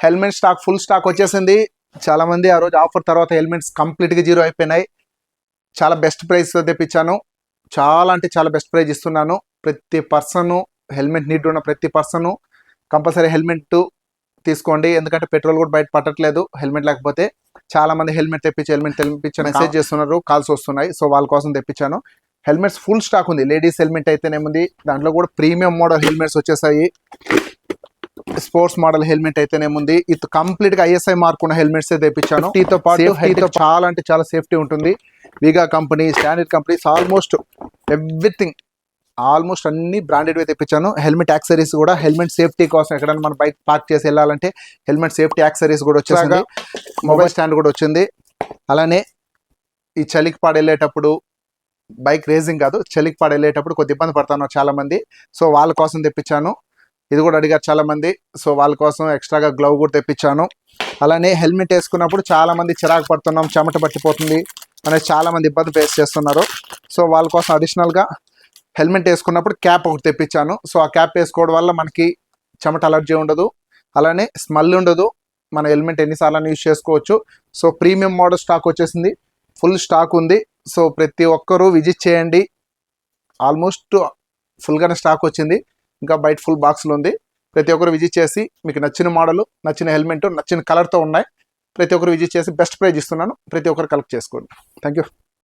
Helmet stock full stock వచ్చేసింది. చాలా మంది ఆ రోజు ఆఫర్ తర్వాత హెల్మెట్స్ కంప్లీట్గా జీరో అయిపోయినాయి. చాలా బెస్ట్ ప్రైస్ తెప్పించాను. చాలా అంటే చాలా బెస్ట్ ప్రైస్ ఇస్తున్నాను. ప్రతి పర్సన్ హెల్మెట్ నీడ్ ఉన్న ప్రతి పర్సన్ కంపల్సరీ హెల్మెట్ తీసుకోండి. ఎందుకంటే పెట్రోల్ కూడా బయట పట్టట్లేదు హెల్మెట్ లేకపోతే. చాలా మంది హెల్మెట్ తెప్పించి మెసేజ్ చేస్తున్నారు, కాల్స్ వస్తున్నాయి. సో వాళ్ళ కోసం తెప్పించాను. హెల్మెట్స్ ఫుల్ స్టాక్ ఉంది. లేడీస్ హెల్మెట్ అయితేనేముంది, దాంట్లో కూడా ప్రీమియం మోడల్ హెల్మెట్స్ వచ్చేసాయి. స్పోర్ట్స్ మోడల్ హెల్మెట్ అయితేనేముంది. ఇది కంప్లీట్ గా ఐఎస్ఐ మార్క్ ఉన్న హెల్మెట్స్ తెప్పించాను. తో పాటు చాలా అంటే చాలా సేఫ్టీ ఉంటుంది. Vega company, standard companies, almost everything, almost అన్ని బ్రాండెడ్ తెప్పించాను. హెల్మెట్ యాక్సరీస్ కూడా, హెల్మెట్ సేఫ్టీ కోసం ఎక్కడైనా మన బైక్ పార్క్ చేసి వెళ్ళాలంటే హెల్మెట్ సేఫ్టీ యాక్సరీస్ కూడా వచ్చేసాయి. మొబైల్ స్టాండ్ కూడా వచ్చింది. అలానే ఈ చలికి పాడు వెళ్ళేటప్పుడు, బైక్ రేసింగ్ కాదు, చలికి పాడు వెళ్ళేటప్పుడు కొద్ది ఇబ్బంది పడతాను చాలా మంది. సో వాళ్ళ కోసం తెప్పించాను. ఇది కూడా అడిగారు చాలా మంది. సో వాళ్ళ కోసం ఎక్స్ట్రాగా గ్లౌ కూడా తెప్పించాను. అలానే హెల్మెట్ వేసుకున్నప్పుడు చాలా మంది చిరాకు పడుతున్నాం, చెమట పట్టిపోతుంది అనేది చాలా మంది ఇబ్బంది ఫేస్ చేస్తున్నారు. సో వాళ్ళ కోసం అడిషనల్గా హెల్మెట్ వేసుకున్నప్పుడు క్యాప్ ఒకటి తెప్పించాను. సో ఆ క్యాప్ వేసుకోవడం వల్ల మనకి చెమట అలర్జీ ఉండదు, అలానే స్మెల్ ఉండదు. మన హెల్మెట్ ఎన్నిసార్లు యూజ్ చేసుకోవచ్చు. సో ప్రీమియం మోడల్ స్టాక్ వచ్చేసింది, ఫుల్ స్టాక్ ఉంది. సో ప్రతి ఒక్కరూ విజిట్ చేయండి. ఆల్మోస్ట్ ఫుల్గానే స్టాక్ వచ్చింది, ఇంకా బయట ఫుల్ బాక్స్లో ఉంది. ప్రతి ఒక్కరు విజిట్ చేసి మీకు నచ్చిన మోడల్, నచ్చిన హెల్మెట్, నచ్చిన కలర్తో ఉన్నాయి. ప్రతి ఒక్కరు విజిట్ చేసి బెస్ట్ ప్రైజ్ ఇస్తున్నాను. ప్రతి ఒక్కరు కలెక్ట్ చేసుకోండి. Thank you.